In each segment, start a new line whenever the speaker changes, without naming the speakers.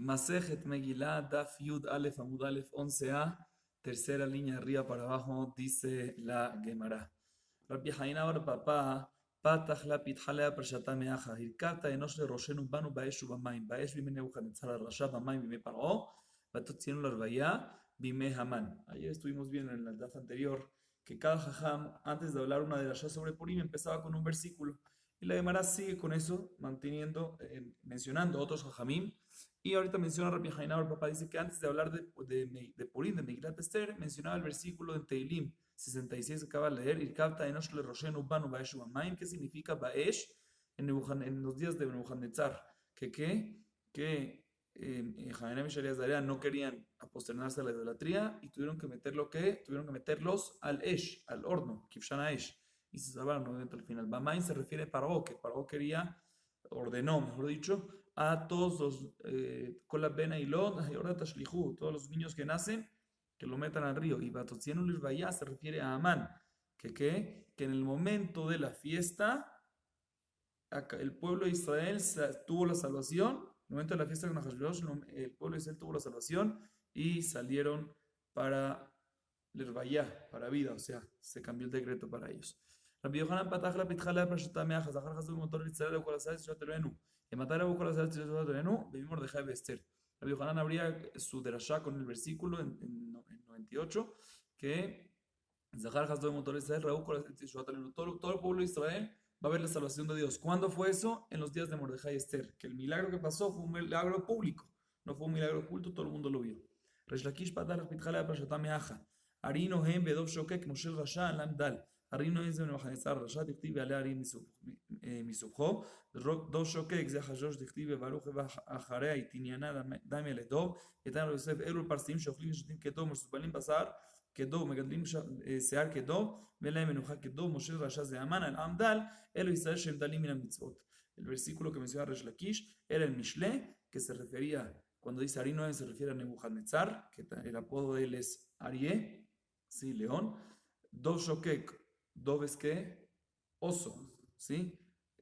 Masejet Megillah, Daf Yud Aleph Amud Aleph 11a, tercera línea arriba para abajo, dice la Gemara. Rabbi Haina bar papá, patach la pitjalea prashata meaja, hirkata enosh le roshenu banu baeshu bamaim, baesh bime Nebuchadnezzar rasha bamaim bime paró, batotzienu larvaya bime Haman. Ayer estuvimos viendo en el daf anterior que cada jajam, antes de hablar una de las sobre Purim, empezaba con un versículo. Y la Gemara sigue con eso, manteniendo, mencionando otros jajamim. Y ahorita menciona Rabbi Haina, el papá dice que antes de hablar de Purim, de Megilat Esther, mencionaba el versículo en Teilim 66 que acaba de leer, Irkavta enosh le roshenu banu baesh u'amayim, ¿qué significa baesh en los días de Nebuchadnezzar? Que Haina y Sharias de Area no querían aposternarse a la idolatría y tuvieron que meterlos al esh, al horno, kifshana esh, y se salvaron obviamente al final. Bamaim se refiere a Paró, que Paró ordenó, mejor dicho, a todos los Kolabena y todos los niños que nacen, que lo metan al río. Y Batotzienu Lirvaya se refiere a Amán, que en el momento de la fiesta, el pueblo de Israel tuvo la salvación. En el momento de la fiesta con Ahasverosh, el pueblo de Israel tuvo la salvación y salieron para Lirvaya, para vida, o sea, se cambió el decreto para ellos. רבי יוחנן פתח לה פתחה לה פרשתה מאחז, אחר חזו במותו להצטרר לכל הסלט ששוט אלוהינו. ומתי רבו כל הסלט ששוט אלוהינו? במי מרדכי ואסתר. Rabbi Yohanan abría su derashá con el versículo en 98, que Zahar Hasdo de Motor Israel, todo el pueblo de Israel va a ver la salvación de Dios. ¿Cuándo fue eso? En los días de Mordejai y Esther. Que el milagro que pasó fue un milagro público, no fue un milagro oculto, todo el mundo lo vio. Resh Lakish Patar Pitjala Prashata Meaja. Arino Hem Bedov Shokek Moshe Rasha Lam Dal. הרינו איזה מלחנסר רשע דכתיב ועליה הרים מסופחו דוב שוקק זה חשוש דכתיב וברוך ואחריה התעניינה דם ילדוב יתן לו יוסף אלו פרסים שאוכלים ושותים כדוב מסופלים בשר כדוב מגדלים שיער כדוב ואין להם מנוחה כדוב משה רשע זה המן על עם דל אלו ישראל שהם דלים מן המצוות. El versículo que menciona Resh Lakish era el Mishle, que se refería, cuando dice Arino se refiere a Nebuchadnezzar, que el apodo de él es Arié, sí, león. Dov Shokek, Dov es que oso, ¿sí?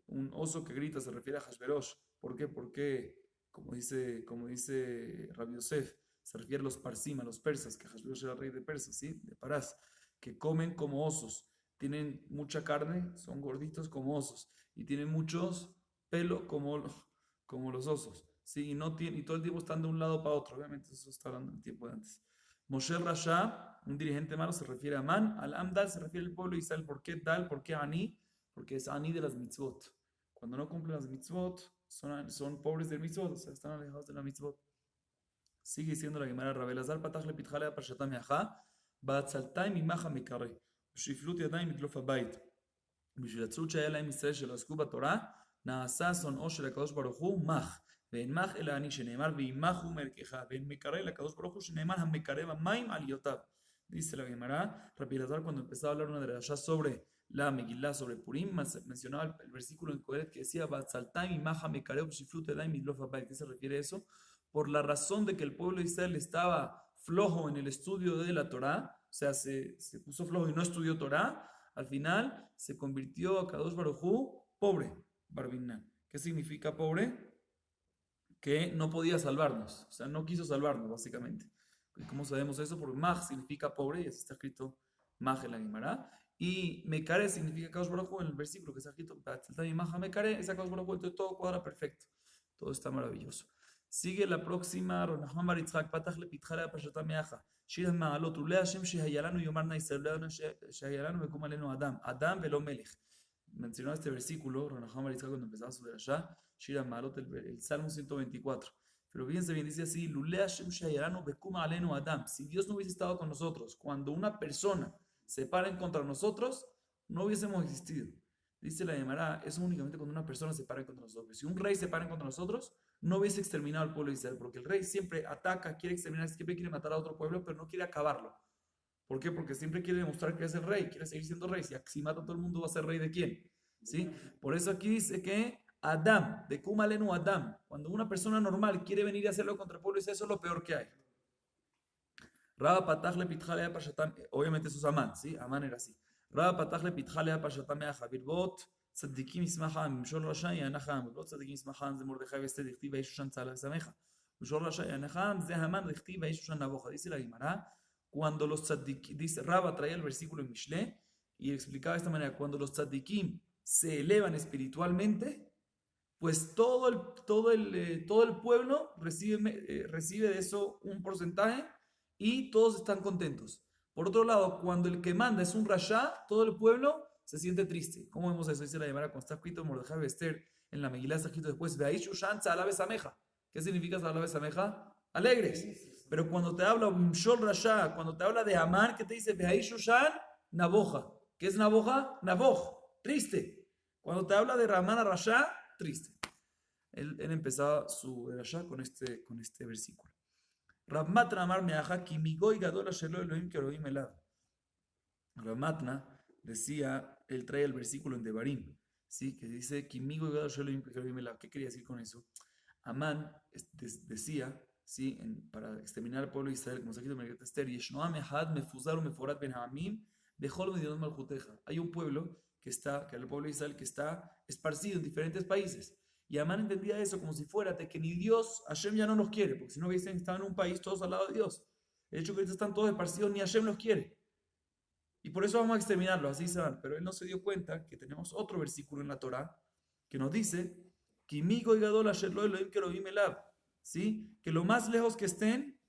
Un oso que grita se refiere a Hashverosh. ¿Por qué? Porque, como dice Rabbi Yosef, se refiere a los parsim, a los persas, que Hashverosh era rey de Persia, ¿sí? De Parás, que comen como osos. Tienen mucha carne, son gorditos como osos, y tienen muchos pelo como los osos, ¿sí? Y todo el tiempo están de un lado para otro, obviamente eso está hablando en tiempo de antes. Moshe Rasha, un dirigente malo, se refiere a Man. Al Amdal se refiere al pueblo de Israel. ¿Por qué Dal? ¿Por qué Ani? Porque es Ani de las mitzvot. Cuando no cumplen las mitzvot, son pobres del mitzvot, o sea, están alejados de la mitzvot. Sigue diciendo la Gemara, Rabelazar patach le pitjale a parshata meacha, ba'atzaltai mimacha mekare, ושפלות ידיים מדלוף הבית. בשביל הצרות שהיה להם ישראל שלא עסקו בתורה, נעשה שונאו של הקדוש ברוך הוא מח. ואין מח אלא אני שנאמר וימחו מערכך, ואין מקרא לקדוש ברוך הוא שנאמר המקרא במים עליותיו. Dice la Gemara, Rabbi Elazar cuando empezó a hablar una de las sobre la Megillah, sobre Purim, mencionaba el versículo en Coelet que decía Batzaltai mimacha mekareu b'shiflut yadayim midlof habayit. ¿Qué se refiere a eso? Por la razón de que el pueblo de Israel estaba flojo en el estudio de la Torá, o sea, se puso flojo y no estudió Torá, al final se convirtió a Kadosh Baruj Hu pobre, Barbinan. ¿Qué significa pobre? Que no podía salvarnos, o sea, no quiso salvarnos, básicamente. ¿Y cómo sabemos eso? Porque Maj significa pobre, y así está escrito Maj en la Gemara. Y Mekare significa Kadosh Baruj Hu en el versículo que está escrito Mekare, esa Kadosh Baruj Hu, entonces todo cuadra perfecto. Todo está maravilloso. Sigue la próxima, Ronahman Bar Yitzhak, Patach le pitjale pashata meaja. Shir ma'alot, ulei Hashem shehayalanu yomarna Israel, shehayalanu vekum alenu Adam velo melech. Mencionó este versículo, Ronahman Bar Yitzhak, cuando empezaba su derashá, Shir ma'alot, el Salmo 124. Pero fíjense bien, dice así, Lulei Hashem shehayalanu vekum alenu Adam. Si Dios no hubiese estado con nosotros, cuando una persona se para en contra de nosotros, no hubiésemos existido. Dice la Gemara, eso únicamente cuando una persona se para en contra de nosotros. Si un rey se para en contra de nosotros, no hubiese exterminado al pueblo de Israel, porque el rey siempre ataca, quiere exterminar, siempre quiere matar a otro pueblo, pero no quiere acabarlo. ¿Por qué? Porque siempre quiere demostrar que es el rey, quiere seguir siendo rey. Si mata a todo el mundo, va a ser rey de quién, ¿sí? Por eso aquí dice que Adam, de Kumalenu Adam, cuando una persona normal quiere venir a hacerlo contra el pueblo de Israel, eso es lo peor que hay. Raba Patach le pitjale pashatam, obviamente eso es Amán, ¿sí? Amán era así. Raba Patach le pitjale pashatam meaja, birbot, צדיקים ישמחם, ממשול רשע יענך העם, לא צדיקים ישמחם, זה מרדכי ואסתר דכתיב וישו שם צהלה ושמחה. Dice la Gemara, cuando los tzadikim, dice Raba traía el versículo en Mishle y explicaba de esta manera, cuando los tzadikim se elevan espiritualmente, pues todo el pueblo recibe de eso un porcentaje y todos están contentos. Por otro lado, cuando el que manda es un rasha, todo el pueblo se siente triste. ¿Cómo vemos eso? Dice la Gemara, cuando está escrito en Mordejai Esther, en la Megilá está escrito después, Veaishu Shanza alabe sameja. ¿Qué significa alabe sameja? Alegres. Pero cuando te habla un shol rasha, cuando te habla de Amán, ¿qué te dice? Veaishu Shan Naboja. ¿Qué es Naboja? Naboj, triste. Cuando te habla de Ramana rasha, triste. Él empezaba su derashá con este versículo. Ramatna amar meaja kimigoy gadol ashelo Elohim keroim elad. Ramatna decía, él trae el versículo en Devarim, ¿sí? Que dice kimigoy gadol ashelo Elohim keroim elad. ¿Qué quería decir con eso? Amán decía, ¿sí? Para exterminar al pueblo de Israel, como se ha escrito en Megillat Esther, Yeshnoam ehad mefuzar umeforat ben ha'amim bechol medinot malchuteja. Hay un pueblo que es el pueblo de Israel, que está esparcido en diferentes países. Y Amán entendía eso como si fuera de que ni Dios, Hashem ya no los quiere, porque si no hubiesen estado en un país todos al lado de Dios. El hecho que ahorita están todos esparcidos, ni Hashem los quiere. Y por eso vamos a exterminarlos, así se van. Pero él no se dio cuenta que tenemos otro versículo en la Torá que nos dice, Kimigo y Gadol Asher lo Elohim Kerovim Elab, ¿sí? Que lo más lejos que estén,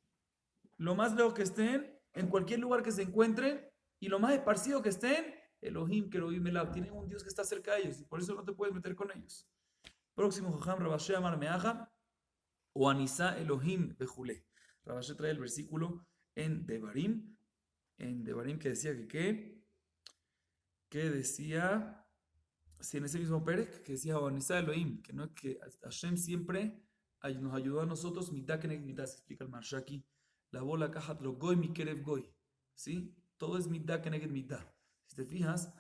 en cualquier lugar que se encuentren, y lo más esparcido que estén, Elohim Kerovim Elab, tienen un Dios que está cerca de ellos, y por eso no te puedes meter con ellos. Próximo, Jajam Rabashé Amar Meaja o Anisa Elohim Bejule. Rabashé trae el versículo en Devarim que decía que decía, sí, en ese mismo Perek, que decía o Anisa Elohim, que no es que Hashem siempre nos ayudó a nosotros, mitad que mitad, se explica el Marshaki, la bola Kajat lo Goy mi Kerev Goy, ¿sí? Todo es mitad que mitad. Si te fijas,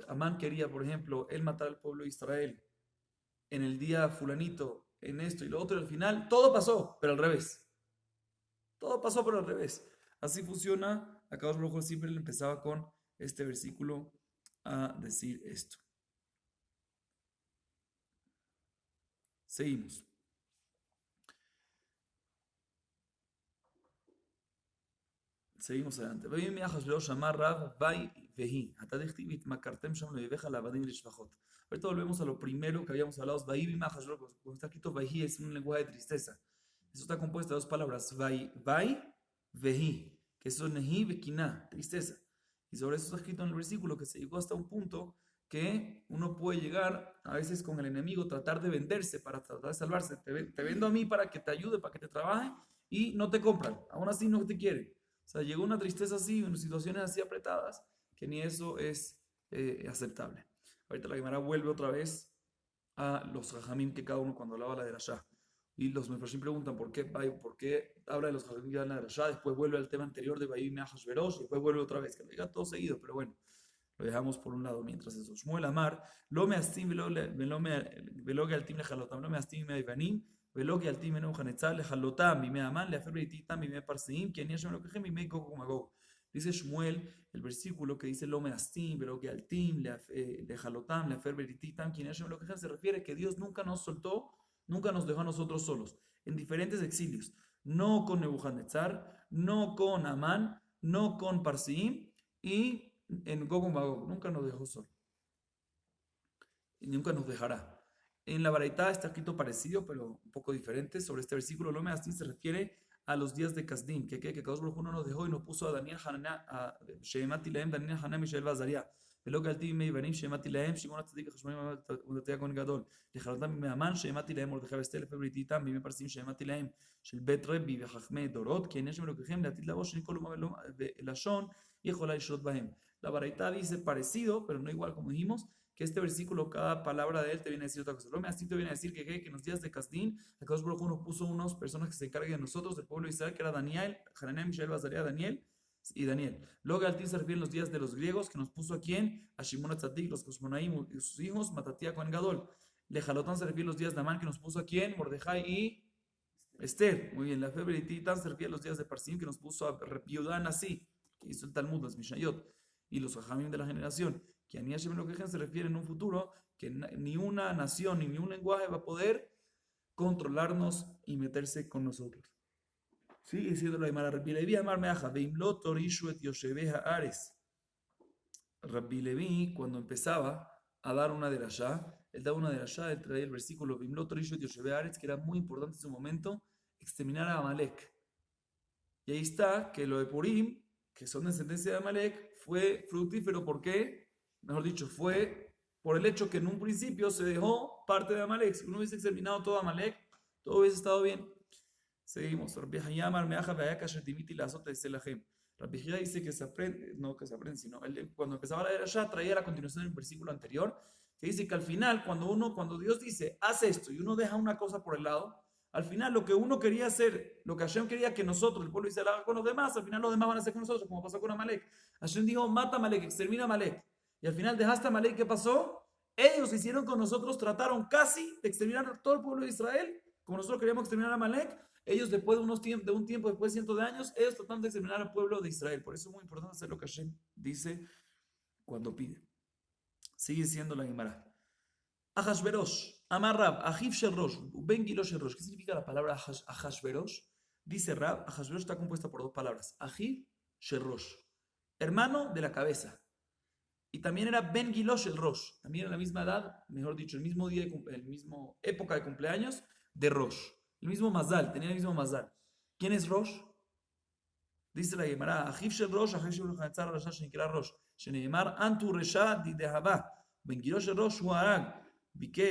Amán quería, por ejemplo, él matar al pueblo de Israel en el día fulanito, en esto y lo otro, y al final todo pasó, pero al revés. Todo pasó, pero al revés. Así funciona. Acá os Baruj Hu siempre le empezaba con este versículo a decir esto. Seguimos. Seguimos adelante. Ahorita volvemos a lo primero que habíamos hablado. Cuando está escrito Vayhi es un lenguaje de tristeza. Eso está compuesto de dos palabras. Vai, vehi. Que eso es nehi, bekiná, tristeza. Y sobre eso está escrito en el versículo que se llegó hasta un punto que uno puede llegar a veces con el enemigo, tratar de venderse para tratar de salvarse. Te vendo a mí para que te ayude, para que te trabaje y no te compran. Aún así no te quieren. O sea, llegó una tristeza así, en situaciones así apretadas, que ni eso es aceptable. Ahorita la Gemara vuelve otra vez a los Jajamim que cada uno cuando hablaba la de Rasha. Y los Mefarshim preguntan por qué habla de los Jajamim que hablan de Rasha, después vuelve al tema anterior de Vayim Me'achashverosh, y después vuelve otra vez, que lo diga todo seguido, pero bueno, lo dejamos por un lado mientras eso. Shmuel Amar, lo me astim velo que al tim le jalotam, lo me astim me ivanim, velo que al tim me no janetzal le jalotam, mi me aman, le aferbrititam, mi me parseim, que ni lo que mi me gogo. Dice Shmuel, el versículo que dice lo me astim, velo que al tim le jalotam, le aferbrititam, que ni lo que se refiere que Dios nunca nos soltó, nunca nos dejó a nosotros solos, en diferentes exilios, no con Nebuchadnezzar, no con Amán, no con Parsim y en Gog Magog, nunca nos dejó solo y nunca nos dejará. En la Baraitá está escrito parecido, pero un poco diferente. Sobre este versículo, lo así se refiere a los días de Kasdim, que Kadosh Baruj Hu no nos dejó y nos puso a Daniel Haná, a Shemati Laem, Daniel Haná, Mishael Bazaria. ולא גלתי בימי בנים שהעמדתי להם שמעון הצדיק החשמונאים ועבודתי הכהן גדול לכלותם בימי המן שהעמדתי להם מרדכי ואסתר לפי בריתי איתם בימי פרסים שהעמדתי להם של בית רבי וחכמי דורות כי אין שם אלוקיכם לעתיד לבוא שאין כל אומה ולשון יכולה לשלוט בהם. La Baraitá dice parecido, pero no igual como dijimos, que este versículo, cada palabra de él te viene a decir otra cosa. Lo me así te viene a decir que en los días de Kasdim, Akadosh Baruj Hu nos puso unas personas que se encarguen de nosotros, del pueblo de Israel, que era Daniel, Hananiah, Mishael, Bazaria, Daniel y Daniel. Luego Altín se refiere en los días de los griegos, que nos puso a quién, a Shimon Atzadik, los Cosmonaim y sus hijos, Matatía, Cohen Gadol. Lejalotán se refiere en los días de Amán, que nos puso a quién, Mordejai y Esther. Muy bien, la febre de Titán se refiere a los días de Parsim, que nos puso a Yudán así, que hizo el Talmud, las Mishnayot, y los Jajamim de la generación. Que Aniashim lo que se refiere en un futuro, que ni una nación ni un lenguaje va a poder controlarnos y meterse con nosotros. Sigue diciendo la Gemara, Rabbi Levi amar meaja, veimlo torishu et yoshebeha ares. Rabbi Levi, cuando empezaba a dar una derashá, él daba una derashá, él traía el versículo veimlo torishu et yoshebeha ares, que era muy importante en su momento, exterminar a Amalek. Y ahí está que lo de Purim, que son descendencia de Amalek, fue fructífero. ¿Por qué? Mejor dicho, fue por el hecho que en un principio se dejó parte de Amalek. Si uno hubiese exterminado todo Amalek, todo hubiese estado bien. Seguimos. Rabbi Haya dice que se aprende, no que se aprende, sino él, cuando empezaba la derashá traía la continuación del versículo anterior, que dice que al final, cuando Dios dice, haz esto, y uno deja una cosa por el lado, al final lo que uno quería hacer, lo que Hashem quería que nosotros, el pueblo Israel, haga con los demás, al final los demás van a hacer con nosotros, como pasó con Amalek. Hashem dijo, mata a Amalek, extermina a Amalek. Y al final dejaste a Amalek, ¿qué pasó? Ellos hicieron con nosotros, trataron casi de exterminar a todo el pueblo de Israel, como nosotros queríamos exterminar a Amalek. Ellos después de un tiempo, después de cientos de años, ellos tratan de exterminar al pueblo de Israel. Por eso es muy importante hacer lo que Hashem dice cuando pide. Sigue siendo la Gemara. Ahashverosh, Amar Rab, Ahiv Sherrosh, Ben Gilo Sherrosh. ¿Qué significa la palabra Ahashverosh? Dice Rab, Ahashverosh está compuesta por dos palabras. Ahiv Sherrosh, hermano de la cabeza. Y también era Ben Gilosh el Rosh. También era la misma edad, mejor dicho, el mismo día, el mismo época de cumpleaños de Rosh. El mismo Mazal, tenía el mismo Mazal. ¿Quién es Rosh? Dice la Gemara, Ahiv Shel Rosh, Ahiv Shel Hatzar Rasha Shenikra Rosh. Sheneemar Antu Resha Di Dehava. Ben Gilosh el Rosh hu Arag.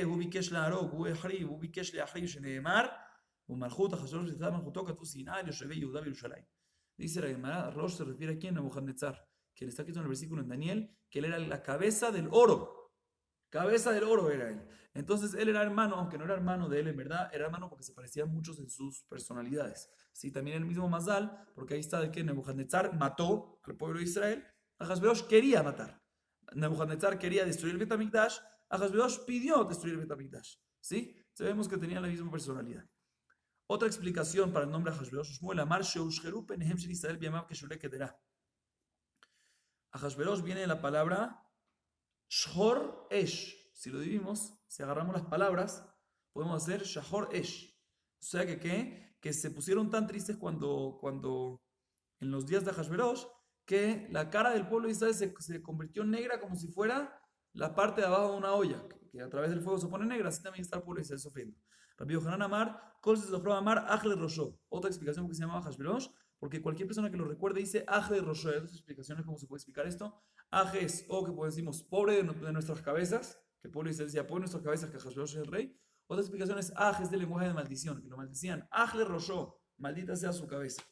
הוא ביקש להרוג, הוא החריב, הוא ביקש להחריב, שנאמר, ומלכות אחשוורוש וזו מלכותו כתוב שנאה על יושבי יהודה וירושלים. Dice la Gemara, Rosh se refiere a quién, Nebuchadnezzar, que le está escrito en el versículo en Daniel, que él era la cabeza del oro. Cabeza del oro era él. Entonces él era hermano, aunque no era hermano de él en verdad, era hermano porque se parecían muchos en sus personalidades. Sí, también el mismo Mazal, porque ahí está de que Nebuchadnezzar mató al pueblo de Israel. Ahashverosh quería matar. Nebuchadnezzar quería destruir el Bet HaMikdash. Ahashverosh pidió destruir el Bet HaMikdash. ¿Sí? Sabemos que tenían la misma personalidad. Otra explicación para el nombre Ahashverosh. Ahashverosh viene de la palabra Shhor Esh. Si lo dividimos, si agarramos las palabras, podemos hacer Shahor Esh. O sea que se pusieron tan tristes cuando en los días de Ahashverosh, que la cara del pueblo de Israel se convirtió negra como si fuera la parte de abajo de una olla, que a través del fuego se pone negra. Así también está el pueblo de Israel sufriendo. Rabbi Yohanan Amar, Kol se sofró Amar, Ajle Rosho. Otra explicación porque se llama Ahashverosh, porque cualquier persona que lo recuerde dice Ajle Rosho. Hay dos explicaciones cómo se puede explicar esto. Aj es, o que decimos, pobre de nuestras cabezas, que el pueblo de Israel decía, pobre de nuestras cabezas, que Ahashverosh es el rey. Otra explicación es Aj es del lenguaje de maldición, que lo maldecían. Ajle Rosho, maldita sea su cabeza.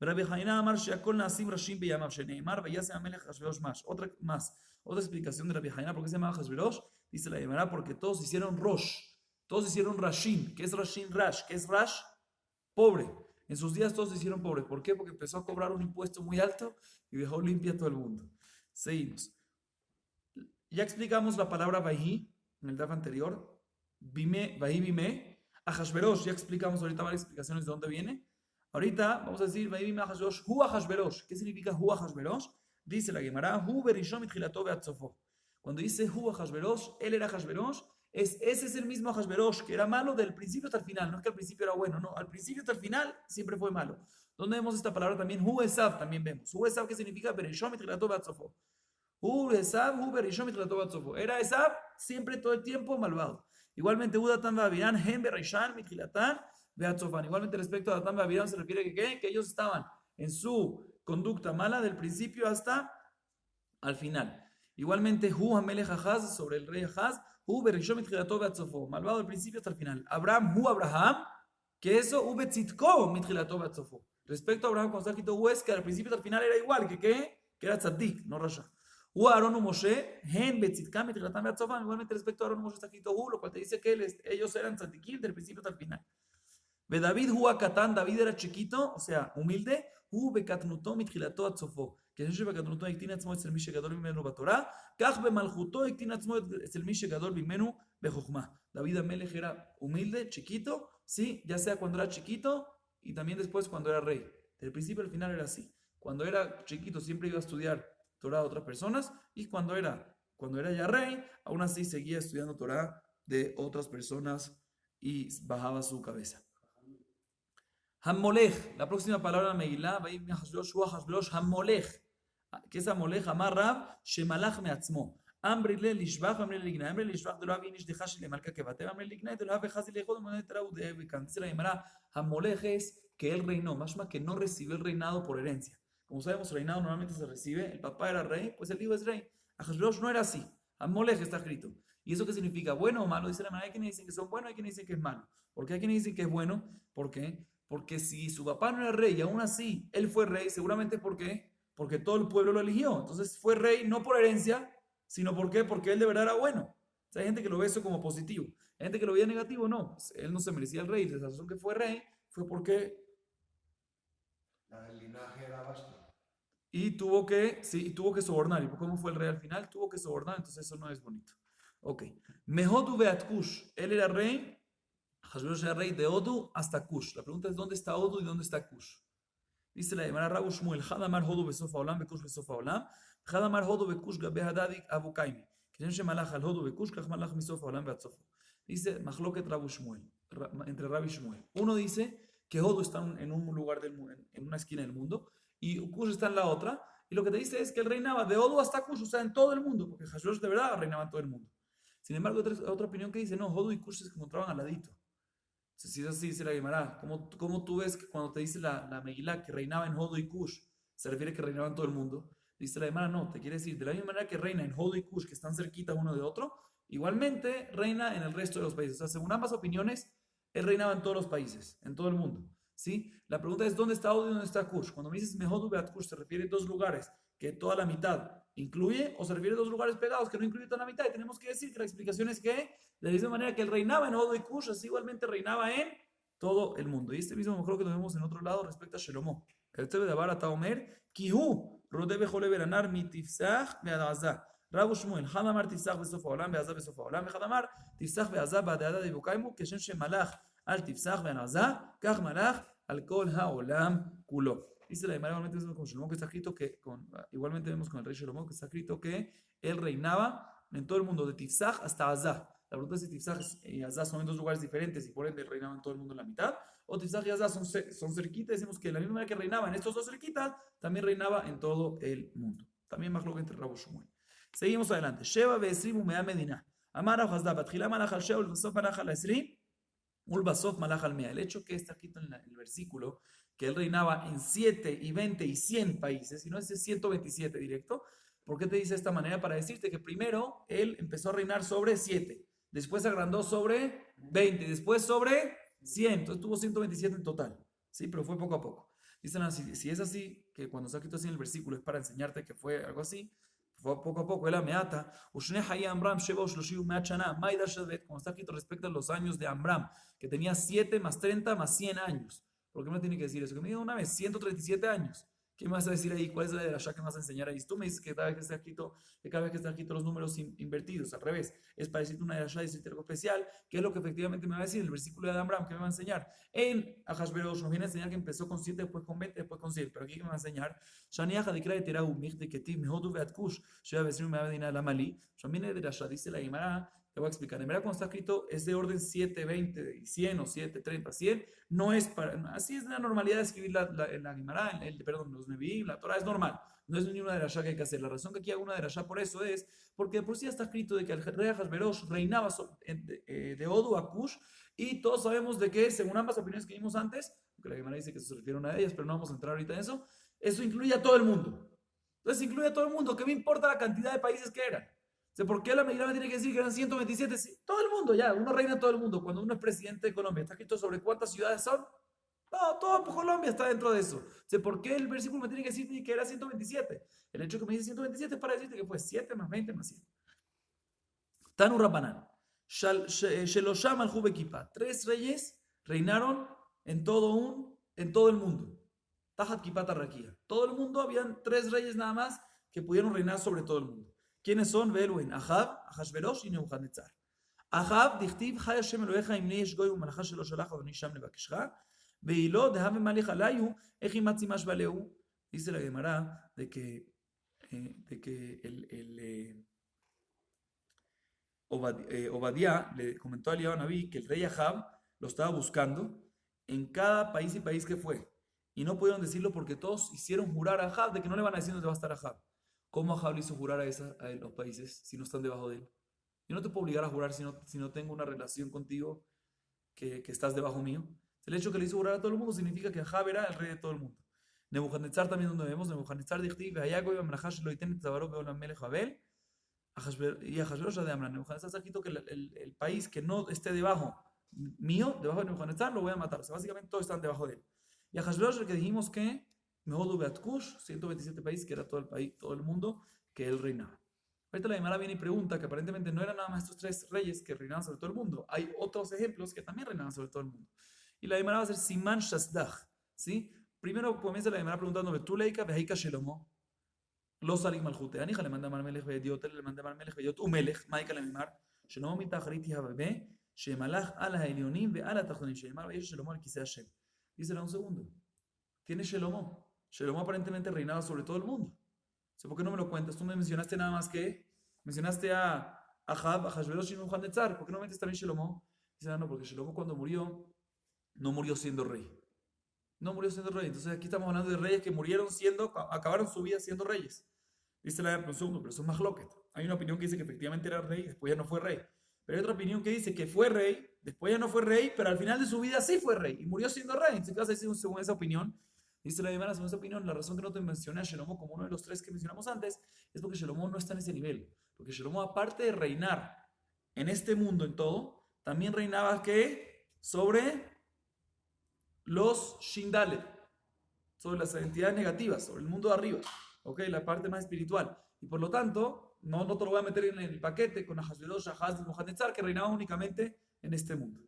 Rabbi Haina Amar Sheakol Nasim Rashim Beyamav Sheneemar Vayase Amelech Ahashverosh más. Otra explicación de Rabbi Haina, ¿por qué se llama Ahashverosh? Dice la Gemara, porque todos hicieron Rosh, todos hicieron Rashim. ¿Qué es Rashim Rash? ¿Qué es Rash? Pobre. En sus días todos se hicieron pobres. ¿Por qué? Porque empezó a cobrar un impuesto muy alto y dejó limpia a todo el mundo. Seguimos. Ya explicamos la palabra Vayhi en el DAF anterior. Vime, Vayhi Vime. Ahashverosh, ya explicamos ahorita varias explicaciones de dónde viene. Ahorita vamos a decir, Hu Ahashverosh. ¿Qué significa Hu Ahashverosh? Dice la Gemara, Hu Berishom Itchilato Beatzofo. Cuando dice Hu Ahashverosh, él era Ahashverosh, ese es el mismo Ahashverosh que era malo del principio hasta el final. No es que al principio era bueno, no, al principio hasta el final siempre fue malo. ¿Dónde vemos esta palabra también? Hu Esav también vemos. Hu Esav, ¿qué significa? Berishom Itchilato Beatzofo. Hu Esav, Hu Berishom Itchilato Beatzofo. Era Esav siempre todo el tiempo malvado. Igualmente, Udatan Babiran, Hem Berishan Mitchilatan. Igualmente respecto a Datán y Abiram se refiere que ellos estaban en su conducta mala del principio hasta al final. Igualmente Hu Hamelech Ahaz, sobre el rey Ahaz, Hu Berishom Mitchilato Beatzofo, malvado del principio hasta el final. Abraham, Hu Abraham, que eso Hu Betzitko Mitchilato Beatzofo. Respecto a Abraham, cuando está escrito Hu es que al principio hasta el final era igual, que era Tzadik, no Rasha. Hu Aaron u Moshe, Hen Betzitka Mitchilatam Beatzofo. Igualmente respecto a Aaron u Moshe está escrito Hu, lo cual te dice que ellos eran Tzadikim del principio hasta el final. Ve David Hu Katán, David era chiquito, o sea, humilde. Hu Bekatnuto Mitchilato Atzofo. Que es Bekatnuto Iktin Atzmo Etzel Mish Gadol Bimenu Batorah. Kach Bemalchuto Iktin Atzmo Etzel Mish Gadol Bimenu Bejochma. David Amelech era humilde, chiquito, sí, ya sea cuando era chiquito y también después cuando era rey. Del principio al final era así. Cuando era chiquito siempre iba a estudiar Torah a otras personas y cuando era ya rey, aún así seguía estudiando Torah de otras personas y bajaba su cabeza. Hamolech, la próxima palabra Megilá, Hamolech. ¿Qué es Hamolech? Amar Rab, Shemalach meatzmo. Amri le lishbach, amri le ligna, amri le lishbach de lo avi nish dejash le marca que bate, amri le ligna de lo ave hazi le jod, monet trau de bekan. Dice la Gemara, Hamolech es que él reinó, más que no recibió el reinado por herencia. Como sabemos, el reinado normalmente se recibe, el papá era rey, pues el hijo es rey. Ahasverosh no era así. Hamolech está escrito. ¿Y eso qué significa? ¿Bueno o malo? Dice la Gemara, hay quienes dicen que son buenos, hay quienes dicen que es malo. ¿Por qué hay quienes dicen que es bueno? ¿Por qué? Porque si su papá no era rey y aún así él fue rey, seguramente ¿por qué? Porque todo el pueblo lo eligió. Entonces fue rey no por herencia, sino ¿por qué? Porque él de verdad era bueno. O sea, hay gente que lo ve eso como positivo. Hay gente que lo veía negativo, no. Él no se merecía el rey. La razón que fue rey fue porque...
El linaje era vasto.
Y tuvo que sobornar. ¿Y cómo fue el rey al final? Tuvo que sobornar, entonces eso no es bonito. Ok. Mehodu Beat Kush. Él era rey. Hashverosh era rey de Odu hasta Kush. La pregunta es ¿dónde está Odu y dónde está Kush? Dice la Gemara Rabu Shmuel, Hadamar Hodu besofa olam, bekush besofa olam, Hadamar Hodu bekush gabe hadadik abu kaimi. Que se malach al Hodu bekush, kach malach misofa olam beatzofo. Dice Machloket Rabu Shmuel, entre Rabbi Shmuel. Uno dice que Hodu está en un lugar en una esquina del mundo y Kush está en la otra. Y lo que te dice es que él reinaba de Hodu hasta Kush, o sea, en todo el mundo, porque Hashverosh de verdad reinaba en todo el mundo. Sin embargo, otra opinión que dice, no, Hodu y Kush se encontraban al ladito. Si es así, dice la Gemara, ¿cómo tú ves que cuando te dice la Megilá que reinaba en Hodo y Kush, se refiere que reinaba en todo el mundo? Dice la Gemara, no, te quiere decir, de la misma manera que reina en Hodo y Kush, que están cerquitas uno de otro, igualmente reina en el resto de los países. O sea, según ambas opiniones, él reinaba en todos los países, en todo el mundo. ¿Sí? La pregunta es, ¿dónde está Hodo y dónde está Kush? Cuando me dices Mehodu Beat Kush, ¿se refiere a dos lugares que toda la mitad incluye o se refiere a dos lugares pegados que no incluye toda la mitad? Y tenemos que decir que la explicación es que de la misma manera que él reinaba en Hodo y Kush, así igualmente reinaba en todo el mundo. Y este mismo mejor que lo vemos en otro lado respecto a Shelomo. El Tebe de Abara Taomer, Kihu, Rodebe Jole Beranar, Mitifsach, Beadazá. Rabu Shmuel, Hadamar Tifsach besofa olam, Beazá besofa olam, Hadamar Tifsach beazá, Badeada de Bukaimu, Keshem Shemalach, al Tifsach beazá, Kach Malach, al Kol Haolam Kulo. Dice la Gemara, igualmente vemos con Shelomo que está escrito que, igualmente vemos con el rey Shelomo que está escrito que él reinaba en todo el mundo, de Tifsach hasta Azá. La pregunta es si Tifsach y Azá son en dos lugares diferentes y por ende reinaban todo el mundo en la mitad. O Tifsach y Azá son cerquitas. Decimos que de la misma manera que reinaba en estos dos cerquitas, también reinaba en todo el mundo. También más lo que entre Rabu Shmuel. Seguimos adelante. Sheva be'esrim umea medina. Amara Hazda batjila malach al Sheol, basof malach al esrim, ulbasof malach al mea. El hecho que está escrito en el versículo que él reinaba en 7 y 20 y 100 países, y no es 127 directo. ¿Por qué te dice de esta manera? Para decirte que primero él empezó a reinar sobre 7. Después agrandó sobre 20, después sobre 100, entonces tuvo 127 en total, ¿sí? Pero fue poco a poco. Dicen así, si es así, que cuando está escrito así en el versículo es para enseñarte que fue algo así, fue poco a poco, él ameata, como está escrito respecto a los años de Amram, que tenía 7 más 30 más 100 años. ¿Por qué me tiene que decir eso? Que me diga una vez, 137 años. ¿Qué me vas a decir ahí? ¿Cuál es la de la Shah que me vas a enseñar ahí? Tú me dices que cada vez que está escrito los números invertidos, al revés. Es para decirte una de la Shah y decirte algo especial, que es lo que efectivamente me va a decir el versículo de Amram, que me va a enseñar. En Ahasverosh nos viene a enseñar que empezó con 7, después con 20, después con 100. Pero aquí que me va a enseñar, Shaniah Hadikra de Terahu, Mich de Ketiv, Mehodu Beatkush, Shea Besrim Meabedina Lamali. Viene de la Shah, dice la Gemara. Te voy a explicar. En verdad, cuando está escrito es de orden 7, 20 y 100 o 7, 30, 100. No es para. Así es la normalidad de escribir la Gemara, los Nevi'im, la Torah es normal. No es ninguna de las que hay que hacer. La razón que aquí hago una de las por eso es porque de por sí está escrito de que el rey Ahasverosh reinaba de Odu a Kush. Y todos sabemos de que, según ambas opiniones que vimos antes, porque la Gemara dice que se refiere a una de ellas, pero no vamos a entrar ahorita en eso. Eso incluye a todo el mundo. Entonces incluye a todo el mundo. ¿Qué me importa la cantidad de países que eran? ¿Por qué la Megilá me tiene que decir que eran 127? Sí, todo el mundo, ya, uno reina en todo el mundo. Cuando uno es presidente de Colombia, ¿está escrito sobre cuántas ciudades son? No, todo Colombia está dentro de eso. ¿Por qué el versículo me tiene que decir que era 127? El hecho que me dice 127 es para decirte que fue 7 más 20 más 100. Tanu Rabbanan. Shelosham al Jubekipa. 3 reyes reinaron en todo el mundo. Tajat Kipat Arrakia. Todo el mundo, habían 3 reyes nada más que pudieron reinar sobre todo el mundo. ¿Quiénes son? Beluin, Ahab, Ahasverosh y Nebuchadnezzar. Ahab, Dichtiv, Hay Hashem Elohecha, Imne Yesh Goy, Umalachah Shelo Shalach, Adonai Sham Lebakeshcha, Veilo, Dehave Malech Alayu, Echi Matzimash Baleu. Dice la Gemara de que Obadiah le comentó a Eliyahu Naví que el rey Ahab lo estaba buscando en cada país y país que fue. Y no pudieron decirlo porque todos hicieron jurar a Ahab de que no le van a decir dónde va a estar Ahab. ¿Cómo Ahab le hizo jurar a los países si no están debajo de él? Yo no te puedo obligar a jurar si no tengo una relación contigo que estás debajo mío. El hecho que le hizo jurar a todo el mundo significa que Ahab era el rey de todo el mundo. Nebuchadnezzar también, donde vemos, Nebuchadnezzar dichtiv, y Ahashverosh de Amran. Nebuchadnezzar está escrito que el país que no esté debajo mío, debajo de Nebuchadnezzar, lo voy a matar. O sea, básicamente todos están debajo de él. Y Ahashverosh, el que dijimos que Mehodu Beatkush, 127 países, que era todo el país, todo el mundo, que él reinaba. Ahorita la Gemara viene y pregunta que aparentemente no eran nada más estos 3 reyes que reinaban sobre todo el mundo. Hay otros ejemplos que también reinaban sobre todo el mundo. Y la Gemara va a ser Siman Shasdach, ¿sí? Primero comienza la Gemara preguntándome, ¿tú leika veheika shelomo? Lo salim al jute. Anija le manda mal melech veyot, le manda mal melech veyot, umelech, maika le mimar, shelomo mitachariti habebe, shemalach ala elionim ve ala tachonim, shemar veyesh shelomo al kisei Hashem. Dísela un segundo. Tiene Shelomo. Shelomo aparentemente reinaba sobre todo el mundo. ¿Por qué no me lo cuentas? Tú me mencionaste nada más que mencionaste a Ahab, a Ahashverosh y Nebuchadnezzar. ¿Por qué no metes también Shelomo? Dice, no, porque Shelomo cuando murió, no murió siendo rey. No murió siendo rey. Entonces aquí estamos hablando de reyes que murieron acabaron su vida siendo reyes. Dice la un segundo, pero eso es más loquet. Hay una opinión que dice que efectivamente era rey, después ya no fue rey. Pero hay otra opinión que dice que fue rey, después ya no fue rey, pero al final de su vida sí fue rey y murió siendo rey. Entonces, ¿qué vas a decir según esa opinión? Dice la Gemara, según esa opinión, la razón que no te mencioné a Shelomo como uno de los 3 que mencionamos antes es porque Shelomo no está en ese nivel. Porque Shelomo, aparte de reinar en este mundo, en todo, también reinaba ¿qué? Sobre los Shindalet, sobre las entidades negativas, sobre el mundo de arriba, ¿ok? La parte más espiritual. Y por lo tanto, no te lo voy a meter en el paquete con Ahashverosh, Ahaz y Nebuchadnezzar, que reinaban únicamente en este mundo,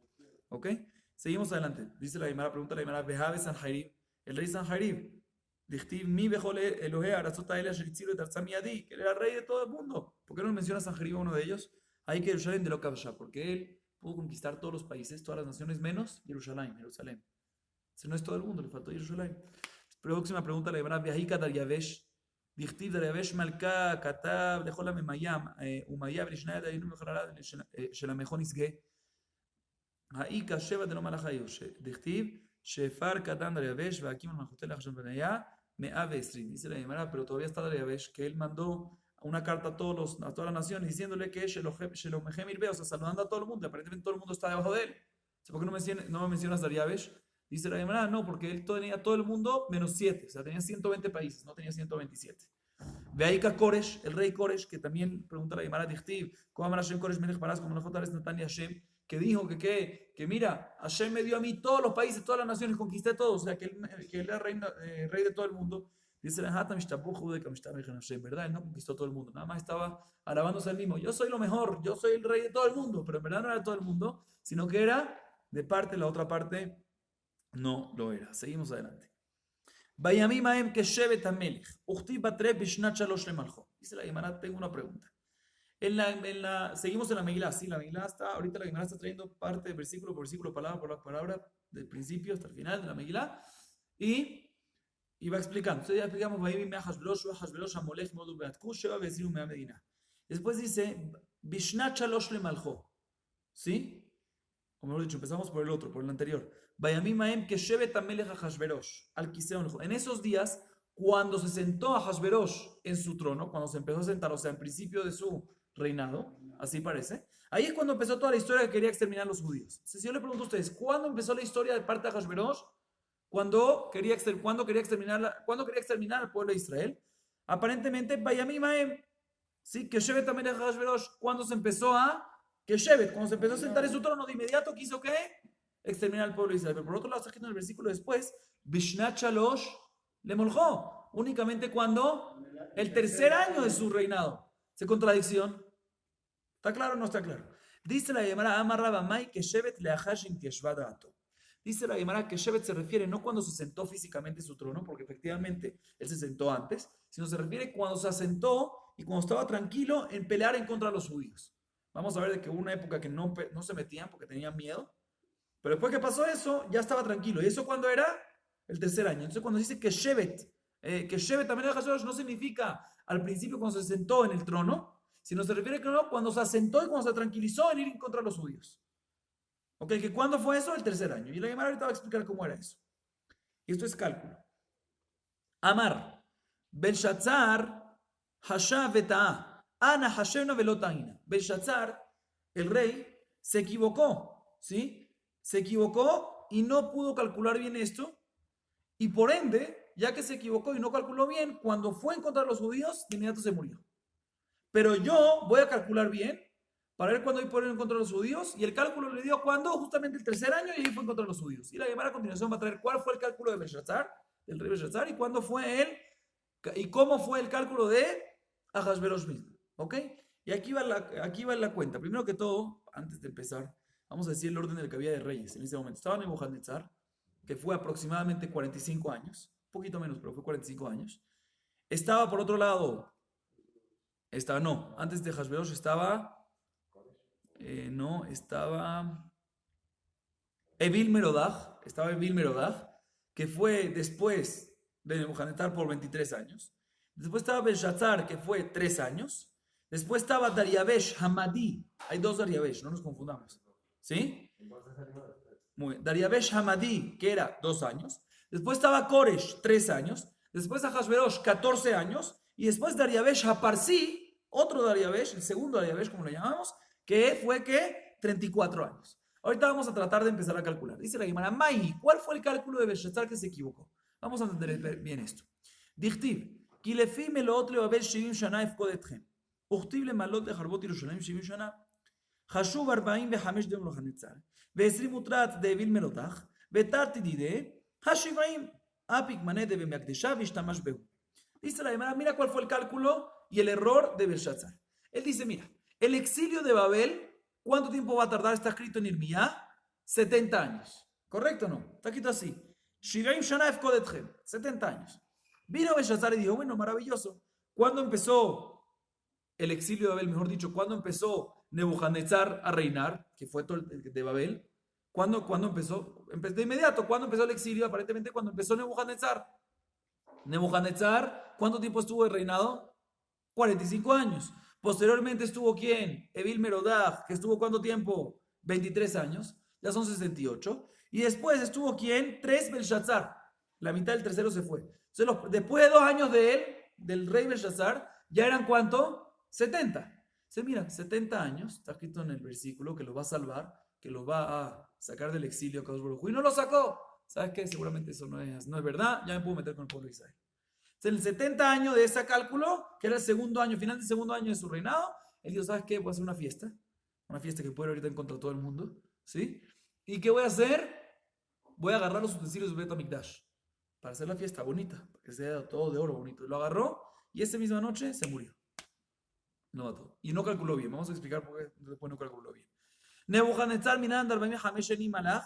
¿ok? Seguimos adelante. Dice la Gemara, pregunta la Gemara, Behabe Sanjairib, el rey Sanjairib, Dichtiv mi bejole Elohe Arazota Elia Sheritziro et Arzami Adi, que él era rey de todo el mundo. ¿Por qué no menciona Sanjairib a uno de ellos? Hay que Jerusalén de Lokabsha, porque él pudo conquistar todos los países, todas las naciones, menos Jerusalén. Ese no es todo el mundo, le faltó Jerusalén. Próxima pregunta la Gemara, Beahika Daryavesh, Dichtiv Daryavesh Malka Katab Lejola Memayam, Umayab Rishnaya Dayinu Mejorarad Shelamejón Isge, Haika Sheva de no Malachayosh, Dichtiv Shefar Katan Daryavesh, Vakim Mahotel Hashem Benaya, Meave Esrim. Dice la Gemara, pero todavía está Daryavesh, que él mandó una carta a todas las naciones diciéndole que Shelomejem Irbe, o sea, saludando a todo el mundo. Aparentemente todo el mundo está debajo de él. ¿Por qué no me mencionas Daryavesh? Dice la Gemara, no, porque él tenía todo el mundo menos 7, o sea, tenía 120 países, no tenía 127. Ve ahí Koresh, el rey Koresh, que también pregunta la Gemara Dichtiv, ¿cómo amará Hashem Koresh Melech Parás, como nosotros Natan y Hashem? Que dijo que mira, Hashem me dio a mí todos los países, todas las naciones, conquisté todos, o sea, que él era rey de todo el mundo. Dice la Gemara, ¿verdad? Él no conquistó todo el mundo, nada más estaba alabándose al mismo. Yo soy lo mejor, yo soy el rey de todo el mundo, pero en verdad no era todo el mundo, sino que era de parte, la otra parte no lo era. Seguimos adelante. Dice la Gemara, tengo una pregunta. Seguimos en la Megilá. Sí, la Megilá ahorita la Gemara está trayendo parte de versículo por versículo, palabra por palabra, del principio hasta el final de la Megilá. Y va explicando. Entonces ya explicamos, después dice, Bishnat Shalosh le Malcho. ¿Sí? O mejor dicho, empezamos por el otro, por el anterior. En esos días, cuando se sentó a Ahashverosh en su trono, cuando se empezó a sentar, o sea, en principio de su reinado, así parece, ahí es cuando empezó toda la historia que quería exterminar a los judíos. Si yo le pregunto a ustedes, ¿cuándo empezó la historia de parte de Ahashverosh? ¿Cuándo quería exterminar al pueblo de Israel? Aparentemente, sí, que Shevet Amelech Ahashverosh, cuando se empezó cuando se empezó a sentar en su trono, de inmediato quiso que exterminar al pueblo de Israel. Pero por otro lado, está escrito en el versículo después, Bishnat Shalosh le moljó, únicamente cuando el tercer año de su reinado. ¿Se contradicción? ¿Está claro o no está claro? Dice la Gemara, Amarrabamai que Shevet le ahashim keshvadato. Dice la Gemara que Shevet se refiere no cuando se sentó físicamente en su trono, porque efectivamente él se sentó antes, sino se refiere cuando se asentó y cuando estaba tranquilo en pelear en contra de los judíos. Vamos a ver de que hubo una época que no se metían porque tenían miedo, pero después que pasó eso, ya estaba tranquilo. ¿Y eso cuándo era? El tercer año. Entonces cuando dice que Shevet también era Ahashverosh, no significa al principio cuando se sentó en el trono, sino se refiere que no, cuando se asentó y cuando se tranquilizó en ir en contra de los judíos. ¿Ok? ¿Que cuándo fue eso? El tercer año. Y la Gemara ahorita va a explicar cómo era eso. Y esto es cálculo. Amar, Belshazzar, Hashav veta'a, Ana Hashevna velotaina. Belshazzar, el rey, se equivocó, ¿sí? Se equivocó y no pudo calcular bien esto. Y por ende, ya que se equivocó y no calculó bien, cuando fue en contra de los judíos, de inmediato se murió. Pero yo voy a calcular bien para ver cuándo voy a ir en contra de los judíos. Y el cálculo le dio cuándo, justamente el tercer año, y ahí fue en contra de los judíos. Y la Gemara a continuación va a traer cuál fue el cálculo de Belshazzar, del rey Belshazzar, y cuándo fue él, y cómo fue el cálculo de Ahasverosh mismo. ¿Ok? Y aquí va la cuenta. Primero que todo, antes de empezar, vamos a decir el orden del que había de reyes. En ese momento estaba Nebuchadnezzar, que fue aproximadamente 45 años, un poquito menos, pero fue 45 años. Estaba por otro lado, antes de Ahasverosh estaba, estaba Evil Merodach, que fue después de Nebuchadnezzar por 23 años. Después estaba Belshazzar, que fue 3 años. Después estaba Dariavesh Hamadi. Hay 2 Dariavesh, no nos confundamos. ¿Sí? Muy bien. Dariavesh Hamadi, que era 2 años. Después estaba Koresh, 3 años. Después Ahasverosh, 14 años. Y después Dariavesh Haparsi, otro Dariavesh, el segundo Dariavesh, como lo llamamos, que fue, 34 años. Ahorita vamos a tratar de empezar a calcular. Dice la Gemara, Mai, ¿cuál fue el cálculo de Belshazzar que se equivocó? Vamos a entender bien esto. Dichtiv, כי לפי מלאות לבבל 70 שנה יפקוד אתכם. וכתיב למעלות לחרבות ירושלים 70 שנה. חשוב 45 דיום נבוכדנצר, ו20 ותרת דאוויל מלודך, ותרתי דידי, 70 אפיק מנה דבמקדשה והשתמש בהו. Dice la Gemara, mira cuál fue el cálculo y el error de Belshazzar. Él dice, mira, el exilio de Babel, ¿cuánto tiempo va a tardar? Está escrito en Irmiyá, 70 años. ¿Correcto o no? Está escrito así. 70 años. Vino Belshazzar y dijo, bueno, maravilloso. ¿Cuándo empezó el exilio de Babel? Mejor dicho, ¿cuándo empezó Nebuchadnezzar a reinar? Que fue todo el de Babel. ¿Cuándo empezó? De inmediato. ¿Cuándo empezó el exilio? Aparentemente cuando empezó Nebuchadnezzar. Nebuchadnezzar, ¿cuánto tiempo estuvo de reinado? 45 años. Posteriormente estuvo ¿quién? Evil Merodach, que estuvo ¿cuánto tiempo? 23 años. Ya son 68. Y después estuvo ¿quién? 3 Belshazzar. La mitad del tercero se fue. Entonces, después de 2 años de él, del rey Belshazzar, ya eran ¿cuánto? 70. Entonces, mira, 70 años, está escrito en el versículo que lo va a salvar, que lo va a sacar del exilio a Kadosh Baruj Hu, y no lo sacó. ¿Sabes qué? Seguramente eso no es verdad, ya me puedo meter con el pueblo de Israel. Entonces, el 70 años de ese cálculo, que era el segundo año, final del segundo año de su reinado, él dijo, ¿sabes qué? Voy a hacer una fiesta que puede ahorita en contra de todo el mundo, ¿sí? ¿Y qué voy a hacer? Voy a agarrar los utensilios de Bet HaMikdash para hacer la fiesta bonita, para que sea todo de oro bonito. Lo agarró y esa misma noche se murió. Lo mató. Y no calculó bien. Vamos a explicar por qué después no calculó bien. Nebuchadnezzar minan darbami hamesheni malach.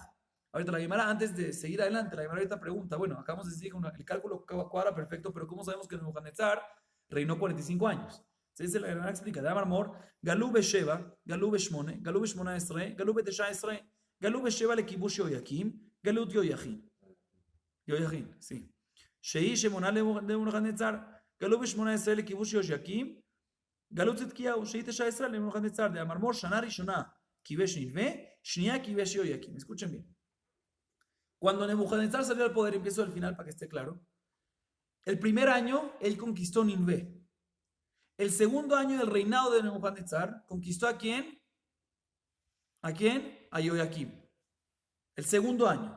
Ahorita la Gemara, antes de seguir adelante, la Gemara ahorita pregunta, bueno, acabamos de decir que el cálculo cuadra perfecto, pero ¿cómo sabemos que Nebuchadnezzar reinó 45 años? Se dice, la Gemara explica, de Amarmor, Galú Besheva, Galú Beshmone, Galú Beshmona Esre, Galú Betesha Esre, Galú Besheva le Kibush Yoyakim, Galut Yoyachin. Yoyachin, sí. Shei Shemona le Nebuchadnezzar, Galú Beshmona Esre le Kibush Yoyakim, Galut Zetkiyahu, Shei Tesha Esre le Nebuchadnezzar, de Amarmor, Shana Rishona, Kibesh Nilve, Shnia Kibesh Yoyakim. Escuchen bien. Cuando Nebuchadnezzar salió al poder, empiezo al final para que esté claro. El primer año, él conquistó Ninvé. El segundo año del reinado de Nebuchadnezzar, ¿conquistó a quién? ¿A quién? A Yoyakim. El segundo año.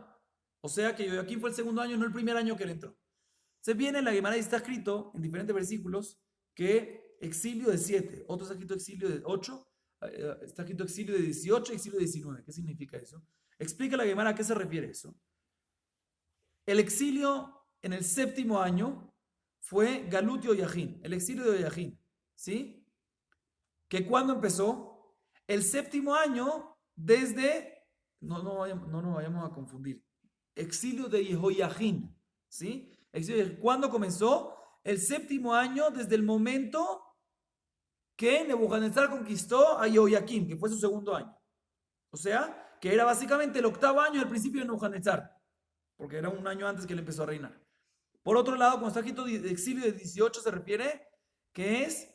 O sea que Yoyakim fue el segundo año, no el primer año que él entró. Se viene en la Gemara y está escrito en diferentes versículos que exilio de 7, otro está escrito exilio de 8, está escrito exilio de 18 y exilio de 19. ¿Qué significa eso? Explica la Gemara a qué se refiere eso. El exilio en el séptimo año fue Galut Yoyachin, el exilio de Yoyachin, ¿sí? ¿Que cuándo empezó? El séptimo año desde, no nos vayamos a confundir, exilio de Yehoyachin, ¿sí? ¿Cuándo comenzó? El séptimo año desde el momento que Nebuchadnezzar conquistó a Yehoyakim, que fue su segundo año. O sea, que era básicamente el octavo año del principio de Nebuchadnezzar, porque era un año antes que él empezó a reinar. Por otro lado, cuando está escrito de exilio de 18 se refiere que es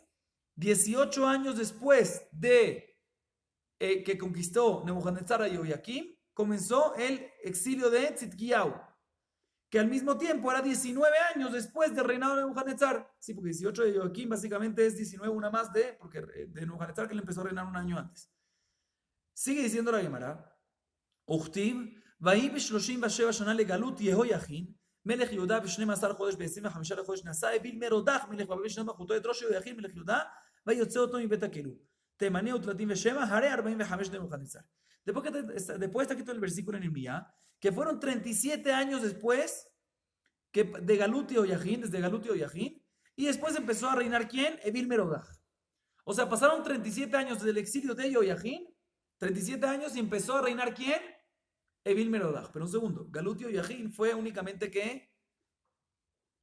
18 años después de que conquistó Nebuchadnezzar a Jehoiakim, comenzó el exilio de Tzidkiyahu, que al mismo tiempo era 19 años después del reinado de Nebuchadnezzar. Sí, porque 18 de Jehoiakim básicamente es 19, una más de Nebuchadnezzar, que le empezó a reinar un año antes. Sigue diciendo la Gemara, Uchtiv, Vaí ב-37 שנה לגלות יהויכין, מלך יהודה ב-12 חודש ב-25 לחודש נסע, הביל מרודח מלך בבל בשנת מלכותו את ראש יהויכין מלך יהודה, ויוצא אותו מבית הכלוא. תימני ותלתים ושבע, הרי 45 de Nebuchadnezzar. Después está escrito en el versículo en Irmía, que fueron 37 años después de Galut Yehoiachin, desde Galut Yehoiachin, y después empezó a reinar ¿quién? Evil Merodach. O sea, pasaron 37 años desde el exilio de Yehoiachin, 37 años, y empezó a reinar ¿quién? Evil Merodach. Pero un segundo, Galut Yehoiachin fue únicamente ¿qué?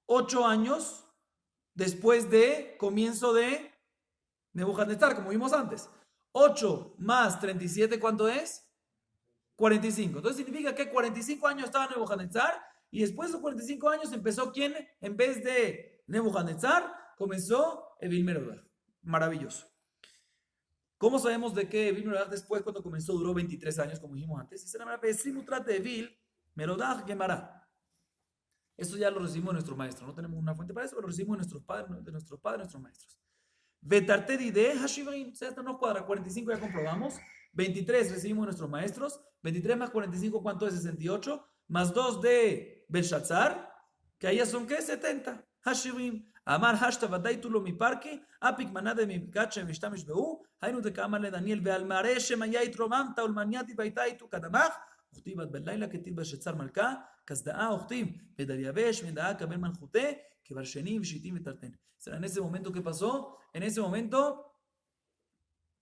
8 años después de comienzo de Nebuchadnezzar, como vimos antes. 8 más 37, ¿cuánto es? 45. Entonces significa que 45 años estaba Nebuchadnezzar, y después de 45 años empezó ¿quién? En vez de Nebuchadnezzar, comenzó Evil Merodach. Maravilloso. ¿Cómo sabemos de que Evil Merodach después, cuando comenzó, duró 23 años, como dijimos antes? Dice la manera, de Evil Merodach Gemara. Eso ya lo recibimos de nuestro maestro. No tenemos una fuente para eso, pero lo recibimos de nuestros padres, nuestros maestros. Vetartedi de Hashivrin. O sea, esto nos cuadra. 45 ya comprobamos. 23 recibimos de nuestros maestros. 23 más 45, ¿cuánto es? 68. Más 2 de Belshazzar, que ahí son ¿qué? 70. Hashivrim. Amar hashta vadai tulo mi parque, apik manade mi gache mishtamish beu, haynu de kamar le Daniel veal mare shemaya itromamta ulmaniati baitaitu kadamach, uchtibat belaila ketil Belshazzar malka, kasdaa uchtim, bedariabesh, mendaa kabel manjute, que barshenim shitim etarten. ¿Será en ese momento qué pasó? En ese momento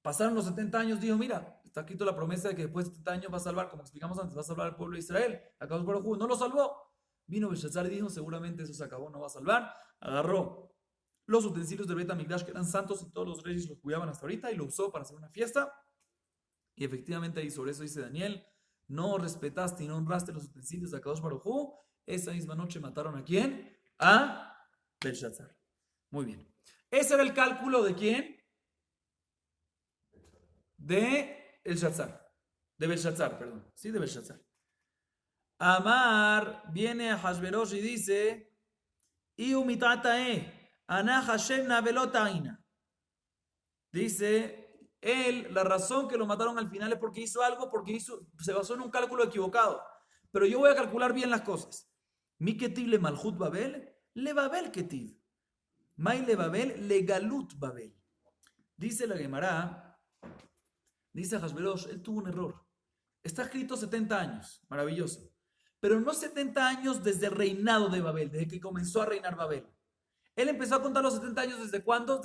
pasaron los 70 años, dijo, mira, está escrito la promesa de que después de 70 años va a salvar, como explicamos antes, va a salvar al pueblo de Israel. Acá por no lo salvó. Vino Belshazzar y dijo, seguramente eso se acabó, no va a salvar. Agarró los utensilios del Bet HaMikdash, que eran santos, y todos los reyes los cuidaban hasta ahorita, y lo usó para hacer una fiesta. Y efectivamente ahí sobre eso dice Daniel, no respetaste y no honraste los utensilios de Akadosh Baruj Hu. Esa misma noche mataron ¿a quién? A Belshazzar. Muy bien. Ese era el cálculo de ¿quién? De Belshazzar. De Belshazzar, perdón. Sí, de Belshazzar. Amar viene a Hashverosh y dice, dice, él, la razón que lo mataron al final es porque hizo algo, se basó en un cálculo equivocado. Pero yo voy a calcular bien las cosas. Mi ketiv le malhut Babel, le Babel ketiv. Mai le Babel, le galut Babel. Dice la Gemara, dice Hashverosh, él tuvo un error. Está escrito 70 años, maravilloso. Pero no 70 años desde el reinado de Babel, desde que comenzó a reinar Babel. Él empezó a contar los 70 años ¿desde cuándo?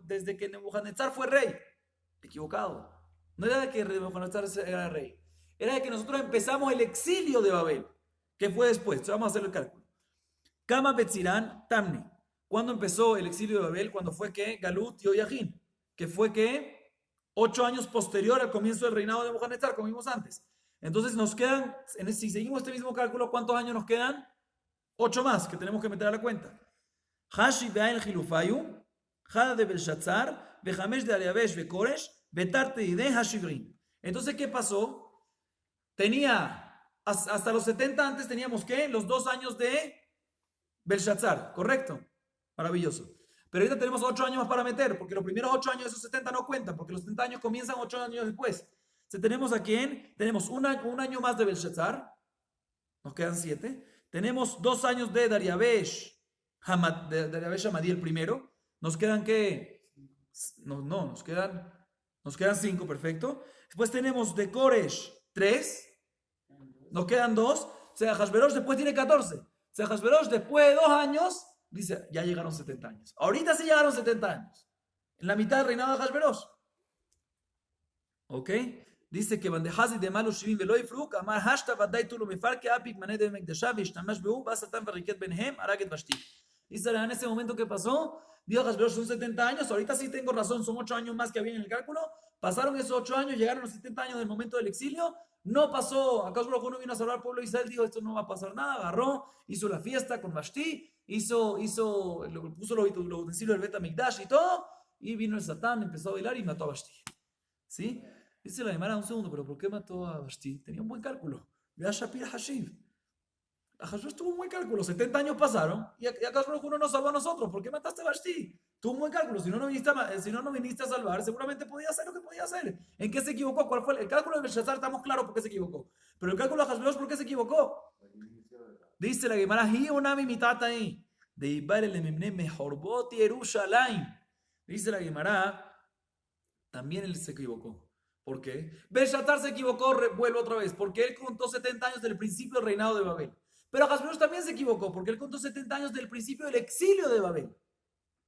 Desde que Nebuchadnezzar fue rey. Equivocado. No era de que Nebuchadnezzar era rey. Era de que nosotros empezamos el exilio de Babel, que fue después. Entonces vamos a hacer el cálculo. Kama Betzirán Tamni. ¿Cuándo empezó el exilio de Babel? Cuando fue que Galut Yehoiachin, que fue que 8 años posterior al comienzo del reinado de Nebuchadnezzar, como vimos antes. Entonces nos quedan, si seguimos este mismo cálculo, ¿cuántos años nos quedan? 8 más que tenemos que meter a la cuenta. Hashi ve'ain Chilufayu, Jada de Belshazzar, Behamesh de Ariabesh Bekoresh, Betarte de Hashivrin. Entonces, ¿qué pasó? Hasta los 70 antes teníamos ¿qué? Los 2 años de Belshazzar, ¿correcto? Maravilloso. Pero ahorita tenemos 8 años más para meter, porque los primeros 8 años de esos 70 no cuentan, porque los 70 años comienzan 8 años después. ¿Tenemos a quién? Tenemos un año más de Belshazzar, nos quedan 7. Tenemos 2 años de Dariabesh Hamadí el primero. ¿Nos quedan qué? No, nos quedan 5, perfecto. Después tenemos de Koresh 3, nos quedan 2. O sea, Hashverosh después tiene 14. O sea, Hashverosh después de 2 años, dice, ya llegaron 70 años. Ahorita sí llegaron 70 años. En la mitad del reinado de Hashverosh. ¿Ok? Dice que bandejazi de malos shivim veloy fruk amar hashta vadai tulo mifarke apik mané de mekdeshav ishtamash beu basatan verriket benhem araget bashti. Dice en ese momento que pasó, Dios Hashverosh son 70 años, ahorita sí tengo razón, son 8 años más que había en el cálculo. Pasaron esos 8 años, llegaron los 70 años del momento del exilio. No pasó, acaso no vino a salvar al pueblo de Israel, dijo esto no va a pasar nada, agarró, hizo la fiesta con Vashti, puso los utensilios del Bet HaMikdash y todo. y vino el Satán, empezó a bailar y mató a Vashti. ¿Sí? Dice la Gemara, un segundo, pero ¿por qué mató a Vashti? Tenía un buen cálculo. Ve a Shapir Hashiv. Ahasuerus tuvo un buen cálculo. 70 años pasaron y Akadosh Baruj Hu no nos salvó a nosotros. ¿Por qué mataste a Vashti? Tuvo un buen cálculo. Si no, no viniste a salvar, seguramente podía hacer lo que podía hacer. ¿En qué se equivocó? ¿Cuál fue el cálculo de Belshazzar? Estamos claros por qué se equivocó. Pero el cálculo de Ahasuerus, ¿por qué se equivocó? Dice la Gemara, hi unami mitata ahí. De Ibar el Memne mejorbot Yerushalayim. Dice la Gemara, también él se equivocó. ¿Por qué? Belshazzar se equivocó, vuelvo otra vez, porque él contó 70 años del principio del reinado de Babel. Pero Ahasuerus también se equivocó, porque él contó 70 años del principio del exilio de Babel.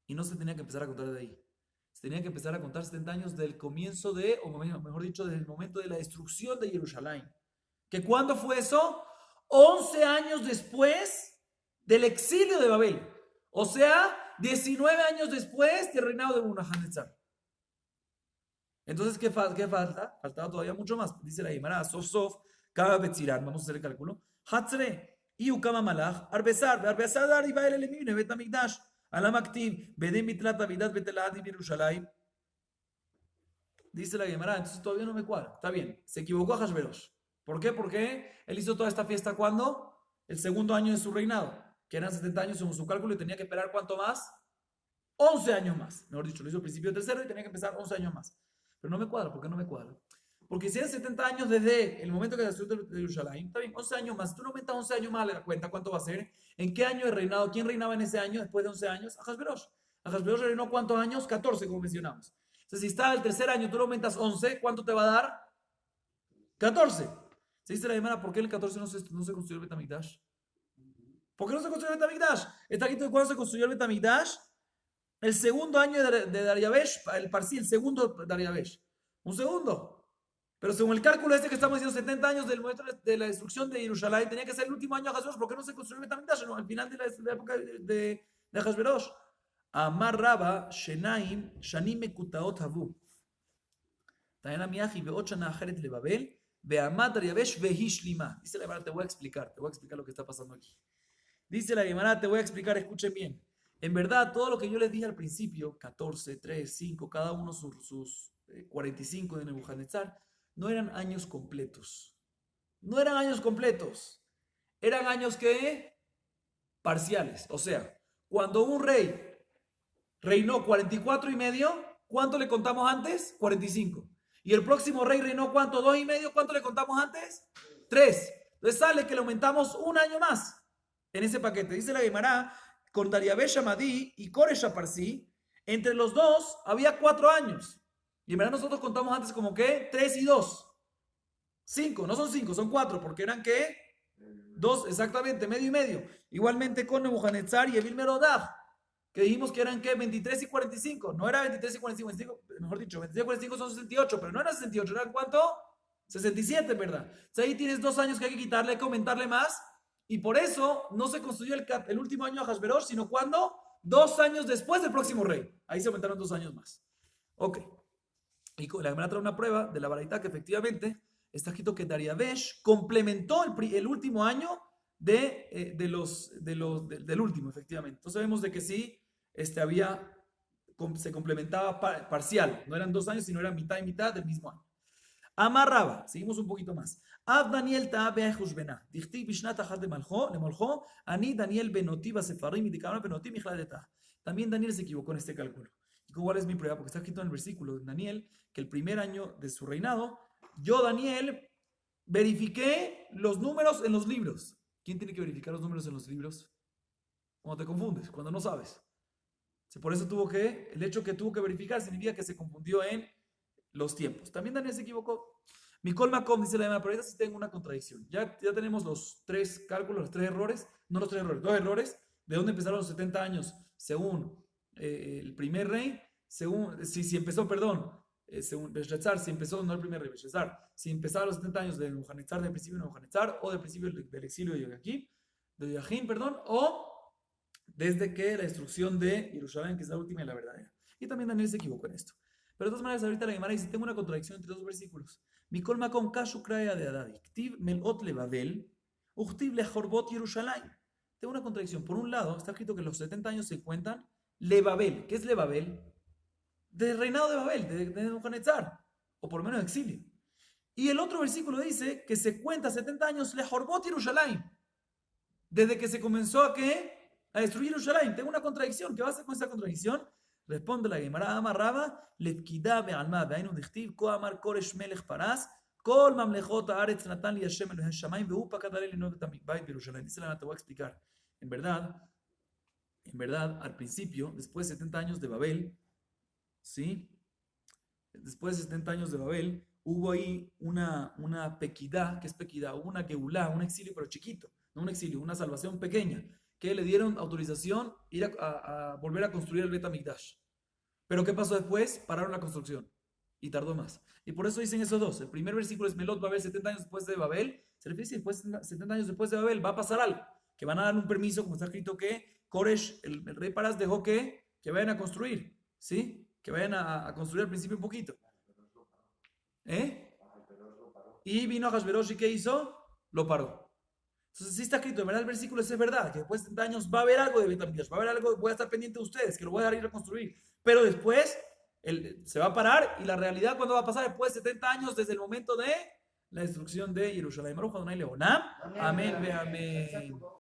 Y no se tenía que empezar a contar de ahí. Se tenía que empezar a contar 70 años del comienzo de, o mejor dicho, del momento de la destrucción de Jerusalén. ¿Que cuándo fue eso? 11 años después del exilio de Babel. O sea, 19 años después del reinado de Nebuchadnezzar. Entonces, ¿qué falta? Faltaba todavía mucho más. Dice la Gemara, Sof Sof, cada Betzirán, vamos a hacer el cálculo. Hatzre. Y Ukama Malach, Arbesar, Dar y Bael Elimine, Betamigdash, Alamaktiv, Bedem Mitlat Avidat Betelad y Yerushalayim. Dice la Gemara, entonces todavía no me cuadra. Está bien, se equivocó a Ahasuerus. ¿Por qué? Porque él hizo toda esta fiesta cuando el segundo año de su reinado, que eran 70 años según su cálculo, y tenía que esperar ¿cuánto más? 11 años más. Mejor dicho, lo hizo al principio del tercero y tenía que empezar 11 años más. Pero no me cuadra, ¿por qué no me cuadra? Porque si eran 70 años desde el momento que se destruyó de Jerusalén, está bien, 11 años más. Tú no aumentas 11 años más a la cuenta, ¿cuánto va a ser? ¿En qué año de reinado? ¿Quién reinaba en ese año después de 11 años? Ahasuerus. Ahasuerus reinó ¿cuántos años? 14, como mencionamos. Entonces, si está el tercer año, tú lo aumentas 11, ¿cuánto te va a dar? 14. Se dice la Gemara, ¿por qué en el 14 no se construyó el Betamigdash? ¿Por qué no se construyó el Betamigdash? Está aquí cuando se construyó el Betamigdash. El segundo año de Dariabesh, el segundo Dariabesh. Un segundo. Pero según el cálculo que estamos diciendo, 70 años del momento de la destrucción de Jerusalén, tenía que ser el último año de Ahasuerus. ¿Por qué no se construyó el Betamigdash? No, al final de la época de Ahasuerus. Amar Raba, Shenaim, Shanim Mekutaot Havu. Tayana Miaji, Beochana Ajeret le Babel, Beamad Dariabesh, Vehishlima. Dice la Gemara, te voy a explicar lo que está pasando aquí. Dice la Gemara, te voy a explicar, escuchen bien. En verdad, todo lo que yo les dije al principio, 14, 3, 5, cada uno sus 45 de Nebuchadnezzar, no eran años completos. No eran años completos. Eran años que parciales. O sea, cuando un rey reinó 44 y medio, ¿cuánto le contamos antes? 45. Y el próximo rey reinó ¿cuánto? 2 y medio, ¿cuánto le contamos antes? 3. Entonces sale que le aumentamos un año más en ese paquete. Dice la Gemara, con Dariabesh Amadí y Koresh Aparsi, entre los dos había 4 años. Y en verdad nosotros contamos antes como que 3 y 2. 5, no son 5, son 4, porque eran ¿qué? 2, exactamente, medio y medio. Igualmente con Nebuchadnezzar y Evil Merodach, que dijimos que eran ¿qué? 23 y 45. No era 23 y 45, mejor dicho, 23 y 45 son 68, pero no era 68, ¿eran cuánto? 67, ¿verdad? O sea, ahí tienes 2 años que hay que quitarle, hay que aumentarle más. Y por eso no se construyó el último año de Ahasuerus, sino cuando 2 años después del próximo rey. Ahí se aumentaron 2 años más. Ok. Y la Gemara trae una prueba de la baraita que efectivamente está escrito que Dariabesh complementó el último año del último, efectivamente. Entonces vemos de que sí se complementaba parcial. No eran 2 años, sino eran mitad y mitad del mismo año. Amarraba, seguimos un poquito más. Ab Daniel Ta'abe Hushbena. Dichti Bishnat Achat de Moljo, Ani Daniel Benoti Basefarim y Dikaron Benoti Mijladeta. También Daniel se equivocó en este cálculo. ¿Y cuál es mi prueba? Porque está escrito en el versículo de Daniel que el primer año de su reinado, yo, Daniel, verifiqué los números en los libros. ¿Quién tiene que verificar los números en los libros? Cuando te confundes, cuando no sabes. Por eso el hecho que tuvo que verificar significa que se confundió en los tiempos. También Daniel se equivocó. Mikol Makom dice la Gemara, pero ahorita sí tengo una contradicción. Ya tenemos los 3 cálculos, los 3 errores, no los 3 errores, 2 errores, de dónde empezaron los 70 años, según el primer rey, según, si empezó, según Belshazzar, si empezó, no el primer rey, Belshazzar, si empezaron los 70 años de Nebuchadnezzar, del principio de Nebuchadnezzar, o del principio del exilio de Joachim, o desde que la destrucción de Jerusalén, que es la última y la verdadera. Y también Daniel se equivocó en esto. Pero de todas maneras, ahorita la Gemara dice, tengo una contradicción entre 2 versículos. Mikol Makom Kashu Kraya de Adadi, Ktiv Melot le Babel, Uchtiv le Jorbot Jerusalén. Tengo una contradicción. Por un lado, está escrito que los 70 años se cuentan le Babel. ¿Qué es le Babel? del reinado de Babel, de Nebuchadnezzar, o por lo menos de exilio. Y el otro versículo dice que se cuenta 70 años le Jorbot Yerushalayim, desde que se comenzó a destruir Yerushalayim. Tengo una contradicción. ¿Qué va a hacer con esa contradicción? Responde la Gemara Amarraba, Letkida be'alma be'ainu dichtiv, ko amar koresh melech paras, kol mamlechot haaretz natan li Hashem elohei shamayim, ve'hu pakat alei linovet hamikbait beYerushalayim. Dice la, te voy a explicar. En verdad, al principio, después de 70 años de Babel, ¿sí? Después de 70 años de Babel, hubo ahí una pequidá, ¿qué es pequidá? Hubo una geulá, un exilio pero chiquito, no un exilio, una salvación pequeña, que le dieron autorización ir a volver a construir el Bet HaMikdash. Pero ¿qué pasó después? Pararon la construcción y tardó más. Y por eso dicen esos dos. El primer versículo es Melot Babel, 70 años después de Babel. Se refiere si después, 70 años después de Babel va a pasar algo, que van a dar un permiso, como está escrito que Koresh, el rey Parás, dejó que vayan a construir, ¿sí? Que vayan a construir al principio un poquito. Y vino a Hashverosh y ¿qué hizo? Lo paró. Entonces sí está escrito, en verdad el versículo es verdad, que después de 70 años va a haber algo de Bet HaMikdash, va a haber algo, voy a estar pendiente de ustedes, que lo voy a dar a ir a construir. Pero después se va a parar y la realidad cuando va a pasar después de 70 años desde el momento de la destrucción de Jerusalén. Amén, ve amén.